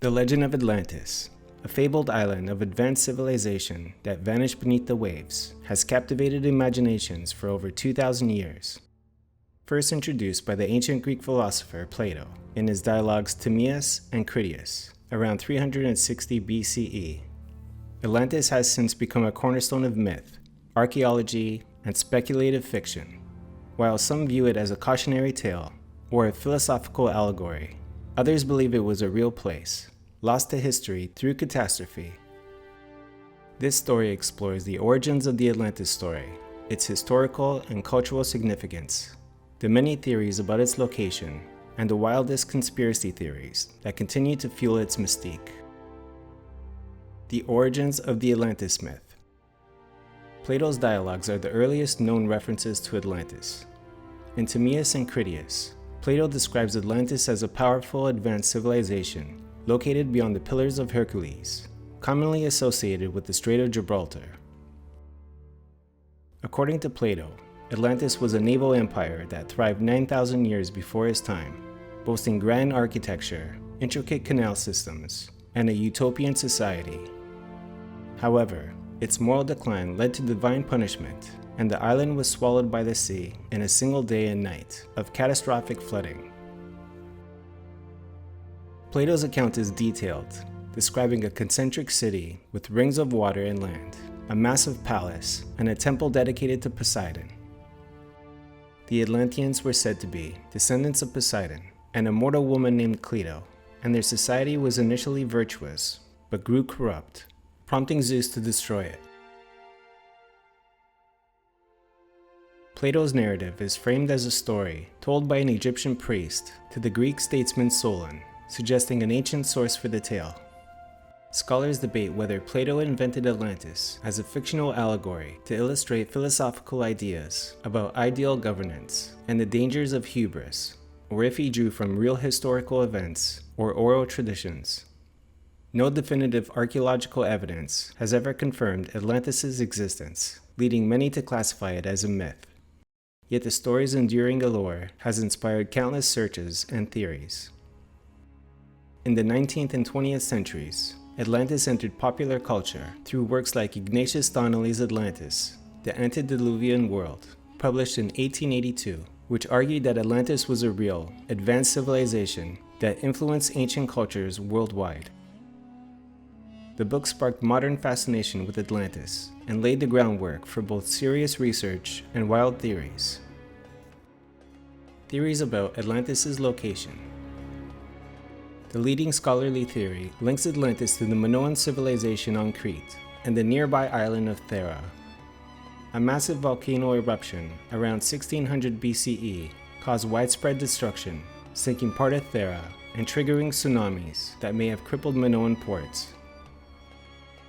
The legend of Atlantis, a fabled island of advanced civilization that vanished beneath the waves, has captivated imaginations for over 2,000 years. First introduced by the ancient Greek philosopher Plato in his dialogues Timaeus and Critias around 360 BCE, Atlantis has since become a cornerstone of myth, archaeology, and speculative fiction. While some view it as a cautionary tale or a philosophical allegory, others believe it was a real place, lost to history through catastrophe. This story explores the origins of the Atlantis story, its historical and cultural significance, the many theories about its location, and the wildest conspiracy theories that continue to fuel its mystique. The origins of the Atlantis myth. Plato's dialogues are the earliest known references to Atlantis. In Timaeus and Critias, Plato describes Atlantis as a powerful, advanced civilization located beyond the Pillars of Hercules, commonly associated with the Strait of Gibraltar. According to Plato, Atlantis was a naval empire that thrived 9,000 years before his time, boasting grand architecture, intricate canal systems, and a utopian society. However, its moral decline led to divine punishment, and the island was swallowed by the sea in a single day and night of catastrophic flooding. Plato's account is detailed, describing a concentric city with rings of water and land, a massive palace, and a temple dedicated to Poseidon. The Atlanteans were said to be descendants of Poseidon and a mortal woman named Cleito, and their society was initially virtuous, but grew corrupt, prompting Zeus to destroy it. Plato's narrative is framed as a story told by an Egyptian priest to the Greek statesman Solon, suggesting an ancient source for the tale. Scholars debate whether Plato invented Atlantis as a fictional allegory to illustrate philosophical ideas about ideal governance and the dangers of hubris, or if he drew from real historical events or oral traditions. No definitive archaeological evidence has ever confirmed Atlantis' existence, leading many to classify it as a myth. Yet the story's enduring allure has inspired countless searches and theories. In the 19th and 20th centuries, Atlantis entered popular culture through works like Ignatius Donnelly's Atlantis, The Antediluvian World, published in 1882, which argued that Atlantis was a real, advanced civilization that influenced ancient cultures worldwide. The book sparked modern fascination with Atlantis and laid the groundwork for both serious research and wild theories. Theories about Atlantis' location. The leading scholarly theory links Atlantis to the Minoan civilization on Crete and the nearby island of Thera. A massive volcano eruption around 1600 BCE caused widespread destruction, sinking part of Thera and triggering tsunamis that may have crippled Minoan ports.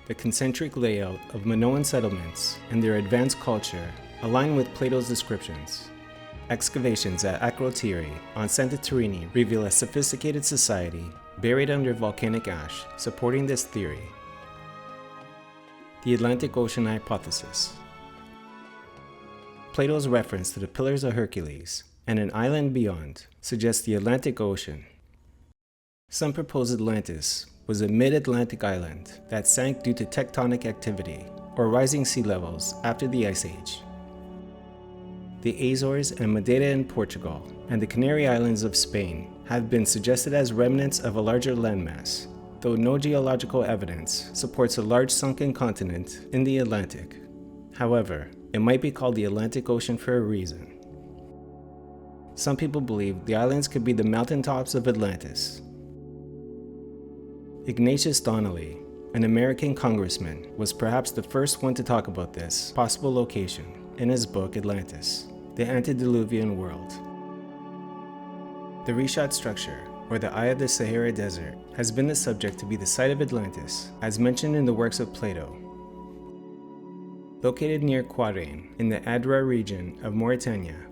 The concentric layout of Minoan settlements and their advanced culture align with Plato's descriptions. Excavations at Akrotiri on Santorini reveal a sophisticated society buried under volcanic ash, supporting this theory. The Atlantic Ocean Hypothesis. Plato's reference to the Pillars of Hercules and an island beyond suggests the Atlantic Ocean. Some propose Atlantis was a mid-Atlantic island that sank due to tectonic activity or rising sea levels after the Ice Age. The Azores and Madeira in Portugal and the Canary Islands of Spain have been suggested as remnants of a larger landmass, though no geological evidence supports a large sunken continent in the Atlantic. However, it might be called the Atlantic Ocean for a reason. Some people believe the islands could be the mountaintops of Atlantis. Ignatius Donnelly, an American congressman, was perhaps the first one to talk about this possible location in his book Atlantis, The Antediluvian World. The Rishat structure, or the Eye of the Sahara Desert, has been the subject to be the site of Atlantis, as mentioned in the works of Plato. Located near Qarain in the Adra region of Mauritania,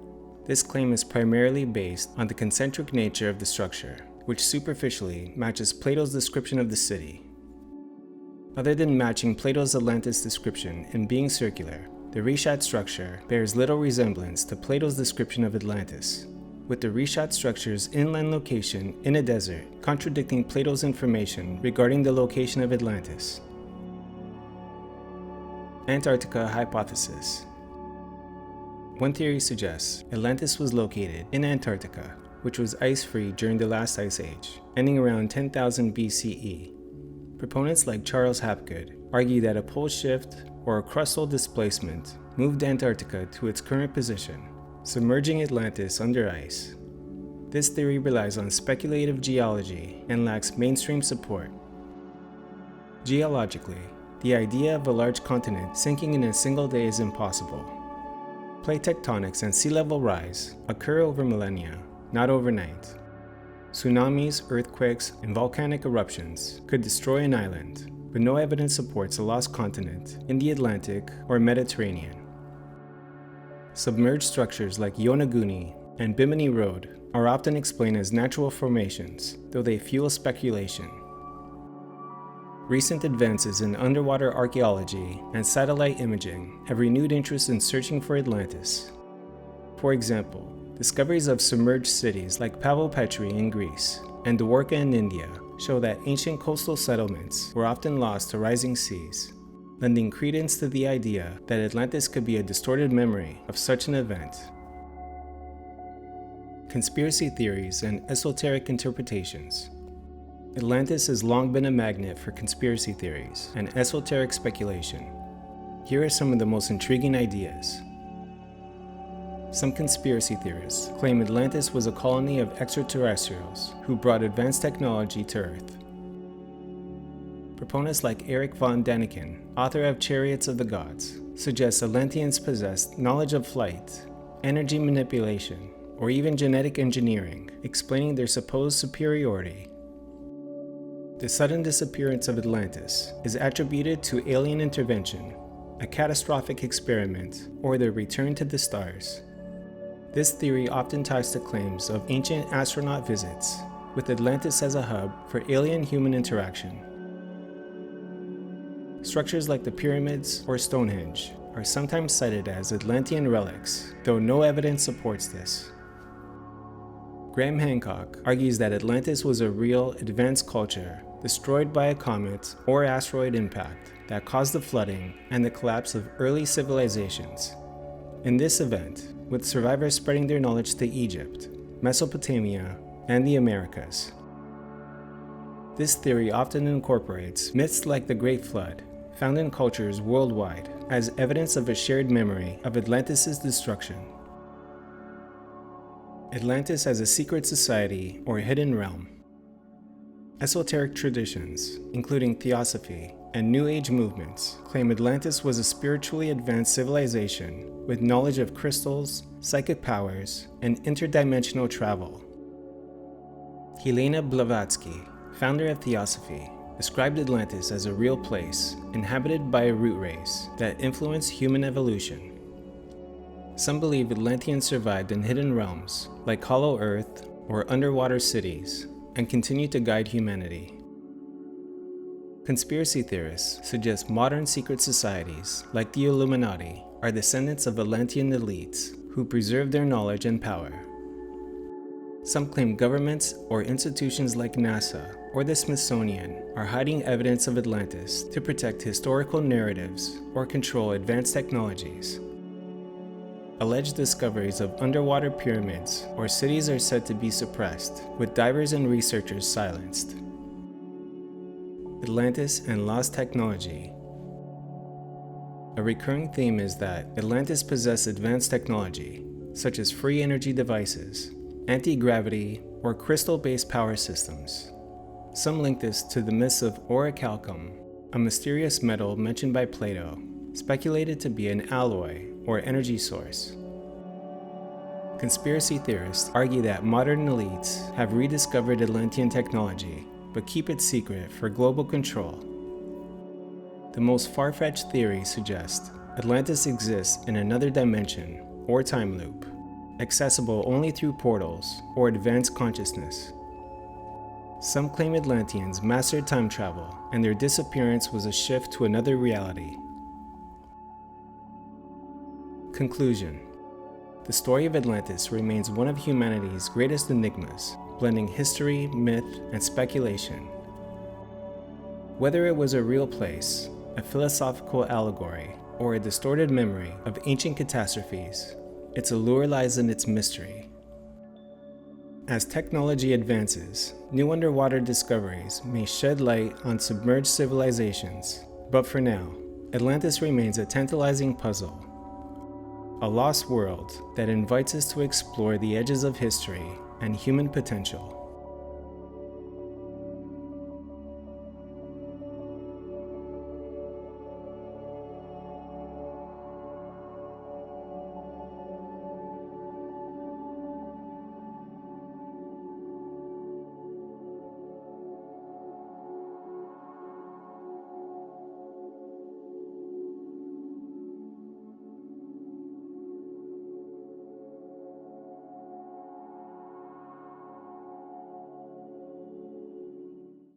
this claim is primarily based on the concentric nature of the structure, which superficially matches Plato's description of the city. Other than matching Plato's Atlantis description in being circular, the Rishat structure bears little resemblance to Plato's description of Atlantis. with the reshot structure's inland location in a desert contradicting Plato's information regarding the location of Atlantis. Antarctica hypothesis. One theory suggests Atlantis was located in Antarctica, which was ice-free during the last ice age, ending around 10,000 BCE. Proponents like Charles Hapgood argue that a pole shift or a crustal displacement moved Antarctica to its current position, submerging Atlantis under ice. This theory relies on speculative geology and lacks mainstream support. Geologically, the idea of a large continent sinking in a single day is impossible. Plate tectonics and sea level rise occur over millennia, not overnight. Tsunamis, earthquakes, and volcanic eruptions could destroy an island, but no evidence supports a lost continent in the Atlantic or Mediterranean. Submerged structures like Yonaguni and Bimini Road are often explained as natural formations, though they fuel speculation. Recent advances in underwater archaeology and satellite imaging have renewed interest in searching for Atlantis. For example, discoveries of submerged cities like Pavopetri in Greece and Dwarka in India show that ancient coastal settlements were often lost to rising seas, lending credence to the idea that Atlantis could be a distorted memory of such an event. Conspiracy theories and esoteric interpretations. Atlantis has long been a magnet for conspiracy theories and esoteric speculation. Here are some of the most intriguing ideas. Some conspiracy theorists claim Atlantis was a colony of extraterrestrials who brought advanced technology to Earth. Proponents like Erich von Däniken, author of Chariots of the Gods, suggest Atlanteans possessed knowledge of flight, energy manipulation, or even genetic engineering, explaining their supposed superiority. The sudden disappearance of Atlantis is attributed to alien intervention, a catastrophic experiment, or their return to the stars. This theory often ties to claims of ancient astronaut visits, with Atlantis as a hub for alien-human interaction. Structures like the pyramids or Stonehenge are sometimes cited as Atlantean relics, though no evidence supports this. Graham Hancock argues that Atlantis was a real, advanced culture destroyed by a comet or asteroid impact that caused the flooding and the collapse of early civilizations. In this event, with survivors spreading their knowledge to Egypt, Mesopotamia, and the Americas. This theory often incorporates myths like the Great Flood, found in cultures worldwide, as evidence of a shared memory of Atlantis' destruction. Atlantis as a secret society or hidden realm. Esoteric traditions, including Theosophy and New Age movements, claim Atlantis was a spiritually advanced civilization with knowledge of crystals, psychic powers, and interdimensional travel. Helena Blavatsky, founder of Theosophy, described Atlantis as a real place inhabited by a root race that influenced human evolution. Some believe Atlanteans survived in hidden realms like Hollow Earth or underwater cities and continue to guide humanity. Conspiracy theorists suggest modern secret societies like the Illuminati are descendants of Atlantean elites who preserve their knowledge and power. Some claim governments or institutions like NASA or the Smithsonian are hiding evidence of Atlantis to protect historical narratives or control advanced technologies. Alleged discoveries of underwater pyramids or cities are said to be suppressed, with divers and researchers silenced. Atlantis and lost technology. A recurring theme is that Atlantis possessed advanced technology, such as free energy devices, anti-gravity, or crystal-based power systems. Some link this to the myths of orichalcum, a mysterious metal mentioned by Plato, speculated to be an alloy or energy source. Conspiracy theorists argue that modern elites have rediscovered Atlantean technology, but keep it secret for global control. The most far-fetched theories suggest Atlantis exists in another dimension or time loop, accessible only through portals or advanced consciousness. Some claim Atlanteans mastered time travel, and their disappearance was a shift to another reality. Conclusion. The story of Atlantis remains one of humanity's greatest enigmas, blending history, myth, and speculation. Whether it was a real place, a philosophical allegory, or a distorted memory of ancient catastrophes, its allure lies in its mystery. As technology advances, new underwater discoveries may shed light on submerged civilizations, but for now, Atlantis remains a tantalizing puzzle, a lost world that invites us to explore the edges of history and human potential.